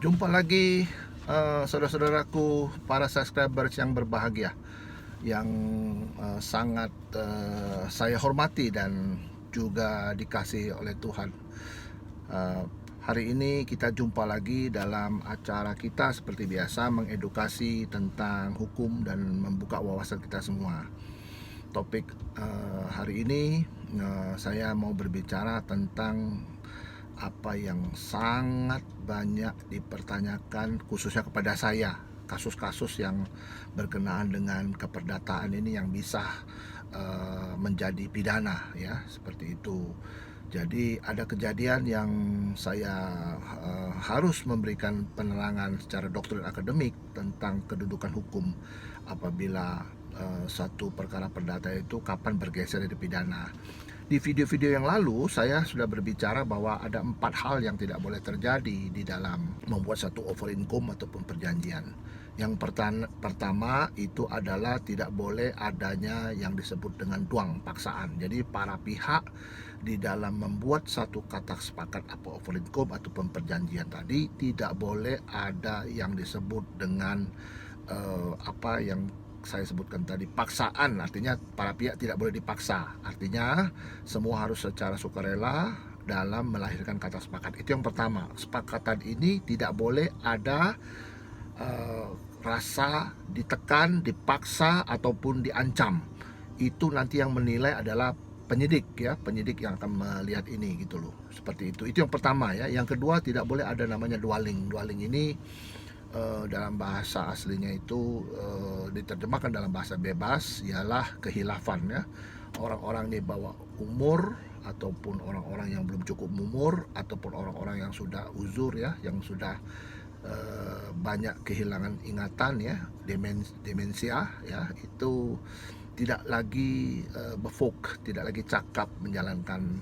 Jumpa lagi saudara-saudaraku, para subscribers yang berbahagia, yang sangat saya hormati dan juga dikasihi oleh Tuhan. Eh, Hari ini kita jumpa lagi dalam acara kita seperti biasa, mengedukasi tentang hukum dan membuka wawasan kita semua. Topik hari ini saya mau berbicara tentang apa yang sangat banyak dipertanyakan, khususnya kepada saya, kasus-kasus yang berkenaan dengan keperdataan ini yang bisa menjadi pidana, ya, seperti itu. Jadi ada kejadian yang saya harus memberikan penerangan secara doktrin akademik tentang kedudukan hukum apabila satu perkara perdata itu kapan bergeser dari pidana. Di video-video yang lalu saya sudah berbicara bahwa ada 4 hal yang tidak boleh terjadi di dalam membuat satu offer income ataupun perjanjian. Yang pertama itu adalah tidak boleh adanya yang disebut dengan tuang paksaan. Jadi para pihak di dalam membuat satu kata sepakat apa offer income ataupun perjanjian tadi tidak boleh ada yang disebut dengan apa yang saya sebutkan tadi, paksaan. Artinya para pihak tidak boleh dipaksa, artinya semua harus secara sukarela dalam melahirkan kata sepakat. Itu yang pertama. Kesepakatan ini tidak boleh ada rasa ditekan, dipaksa ataupun diancam. Itu nanti yang menilai adalah penyidik, ya, penyidik yang akan melihat ini gitu loh. Seperti itu yang pertama, ya. Yang kedua, tidak boleh ada namanya dwelling. Dwelling ini dalam bahasa aslinya itu diterjemahkan dalam bahasa bebas ialah kehilafan, ya. Orang-orang di bawah umur ataupun orang-orang yang belum cukup umur ataupun orang-orang yang sudah uzur, ya, yang sudah banyak kehilangan ingatan, ya, demensia, ya, itu tidak lagi befok, tidak lagi cakap menjalankan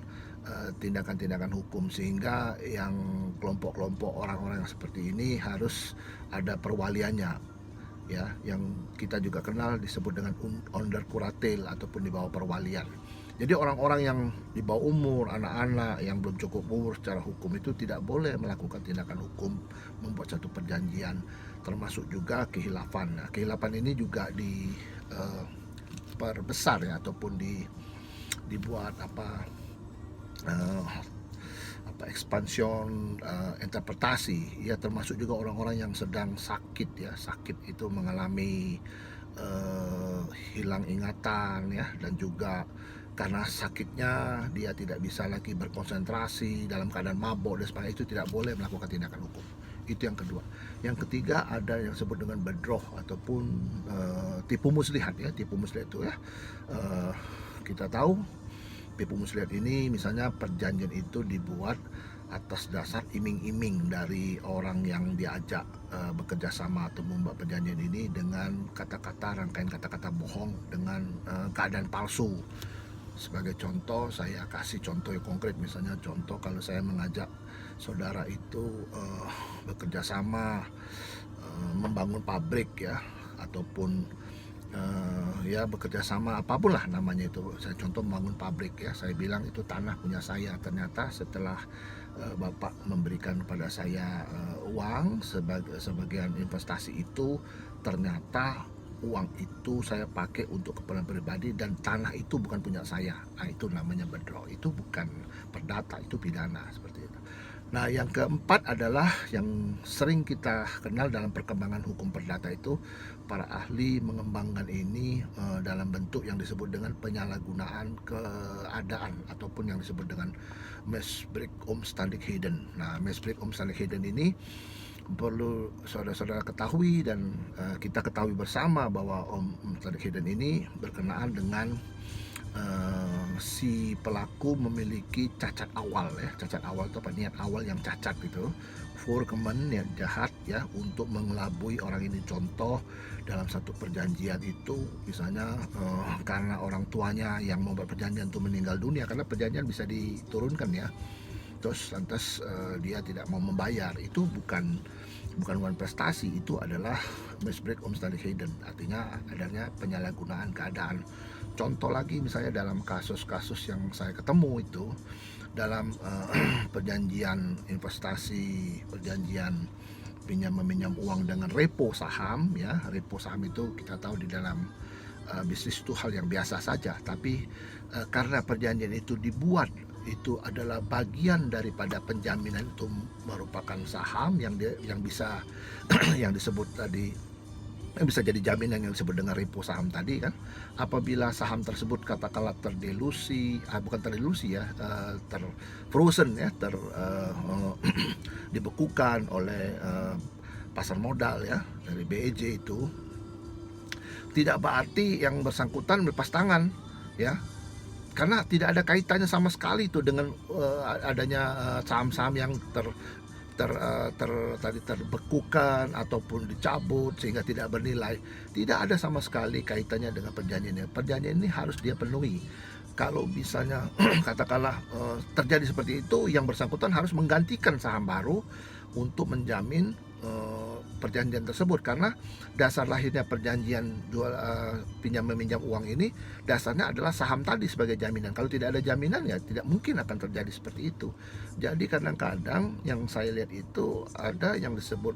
tindakan-tindakan hukum, sehingga yang kelompok-kelompok orang-orang yang seperti ini harus ada perwaliannya, ya, yang kita juga kenal disebut dengan under kuratel ataupun di bawah perwalian. Jadi orang-orang yang di bawah umur, anak-anak yang belum cukup umur secara hukum itu tidak boleh melakukan tindakan hukum membuat satu perjanjian, termasuk juga kehilafan. Nah, kehilafan ini juga diperbesar, ya, ataupun dibuat uh, ekspansion interpretasi, ya, termasuk juga orang-orang yang sedang sakit, ya, sakit itu mengalami hilang ingatan, ya, dan juga karena sakitnya dia tidak bisa lagi berkonsentrasi dalam keadaan mabuk dan sebagainya, itu tidak boleh melakukan tindakan hukum. Itu yang kedua. Yang ketiga ada yang disebut dengan bedroh ataupun tipu muslihat, ya. Tipu muslihat itu, ya, kita tahu tipu muslihat ini misalnya perjanjian itu dibuat atas dasar iming-iming dari orang yang diajak bekerja sama atau membuat perjanjian ini dengan kata-kata, rangkaian kata-kata bohong dengan keadaan palsu. Sebagai contoh, saya kasih contoh yang konkret. Misalnya contoh, kalau saya mengajak saudara itu bekerja sama membangun pabrik, ya, ataupun ya bekerja sama apapun lah namanya itu. Saya contoh membangun pabrik, ya, saya bilang itu tanah punya saya. Ternyata setelah bapak memberikan kepada saya uang sebagian investasi itu, ternyata uang itu saya pakai untuk keperluan pribadi dan tanah itu bukan punya saya. Nah, itu namanya bedroh. Itu bukan perdata, itu pidana, seperti itu. Nah, yang keempat adalah yang sering kita kenal dalam perkembangan hukum perdata itu, para ahli mengembangkan ini dalam bentuk yang disebut dengan penyalahgunaan keadaan ataupun yang disebut dengan Mensbrek Omstandigheden. Nah, Mensbrek Omstandigheden ini perlu saudara-saudara ketahui dan kita ketahui bersama bahwa Omstandigheden ini berkenaan dengan si pelaku memiliki cacat awal, ya. Cacat awal itu apa? Niat awal yang cacat gitu. Voorkemen, niat jahat, ya, untuk mengelabui orang ini. Contoh dalam satu perjanjian itu misalnya karena orang tuanya yang membuat perjanjian itu meninggal dunia, karena perjanjian bisa diturunkan, ya, terus lantas dia tidak mau membayar. Itu bukan uang prestasi, itu adalah misbreak omstandigheden, artinya adanya penyalahgunaan keadaan. Contoh lagi, misalnya dalam kasus-kasus yang saya ketemu itu dalam perjanjian investasi, perjanjian pinjam meminjam uang dengan repo saham ya. Repo saham itu kita tahu di dalam bisnis itu hal yang biasa saja, tapi karena perjanjian itu dibuat, itu adalah bagian daripada penjaminan, itu merupakan saham yang bisa yang disebut tadi, yang bisa jadi jaminan yang disebut dengan repo saham tadi kan. Apabila saham tersebut katakanlah terdelusi, bukan terdelusi ya, frozen ya, dibekukan oleh pasar modal ya, dari BEJ itu, tidak berarti yang bersangkutan melepas tangan ya, karena tidak ada kaitannya sama sekali itu dengan adanya saham-saham yang tadi terbekukan ataupun dicabut sehingga tidak bernilai. Tidak ada sama sekali kaitannya dengan perjanjian. Perjanjian ini harus dia penuhi. Kalau misalnya katakanlah terjadi seperti itu, yang bersangkutan harus menggantikan saham baru untuk menjamin perjanjian tersebut, karena dasar lahirnya perjanjian pinjam meminjam uang ini dasarnya adalah saham tadi sebagai jaminan. Kalau tidak ada jaminan ya tidak mungkin akan terjadi seperti itu. Jadi kadang-kadang yang saya lihat itu ada yang disebut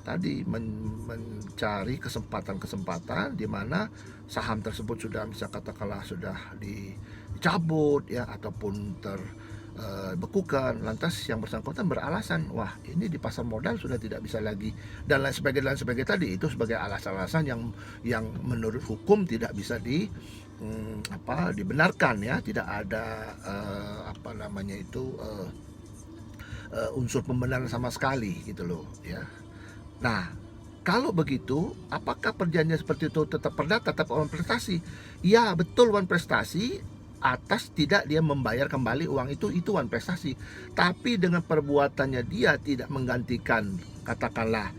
tadi mencari kesempatan-kesempatan di mana saham tersebut sudah bisa katakanlah sudah dicabut ya, ataupun bekukan, lantas yang bersangkutan beralasan, wah ini di pasar modal sudah tidak bisa lagi, dan lain sebagainya tadi. Itu sebagai alasan-alasan yang menurut hukum tidak bisa dibenarkan ya. Tidak ada unsur pembenaran sama sekali gitu loh ya. Nah, kalau begitu, apakah perjanjian seperti itu tetap perdata, tetap wan prestasi? Ya betul, wan prestasi atas tidak dia membayar kembali uang itu wan prestasi. Tapi dengan perbuatannya dia tidak menggantikan katakanlah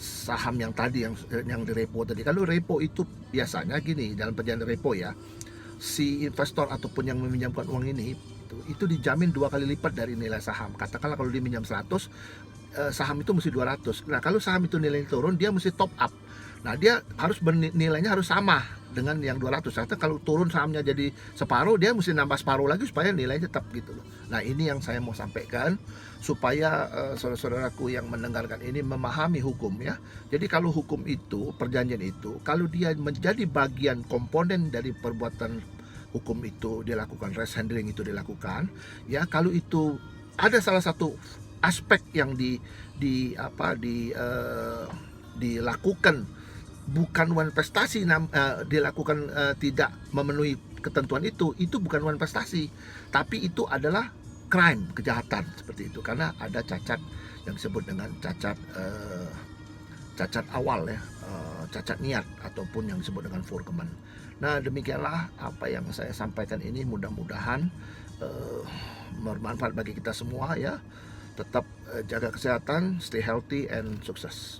saham yang tadi yang direpo tadi. Kalau repo itu biasanya gini, dalam perjanjian repo ya, si investor ataupun yang meminjamkan uang ini itu dijamin 2 kali lipat dari nilai saham. Katakanlah kalau dia minjam 100, saham itu mesti 200. Nah, kalau saham itu nilainya turun, dia mesti top up. Nah, dia harus nilainya harus sama dengan yang 200. Artinya kalau turun sahamnya jadi separuh, dia mesti nambah separuh lagi supaya nilainya tetap gitu loh. Nah, ini yang saya mau sampaikan supaya saudara-saudaraku yang mendengarkan ini memahami hukum ya. Jadi kalau hukum itu, perjanjian itu, kalau dia menjadi bagian komponen dari perbuatan hukum itu dilakukan, rash handling itu dilakukan ya, kalau itu ada salah satu aspek yang dilakukan bukan wan prestasi, dilakukan tidak memenuhi ketentuan itu bukan wan prestasi, tapi itu adalah crime, kejahatan seperti itu, karena ada cacat yang disebut dengan cacat awal ya, cacat niat ataupun yang disebut dengan foreman. Nah, demikianlah apa yang saya sampaikan ini, mudah-mudahan bermanfaat bagi kita semua ya. Tetap jaga kesehatan, stay healthy and sukses.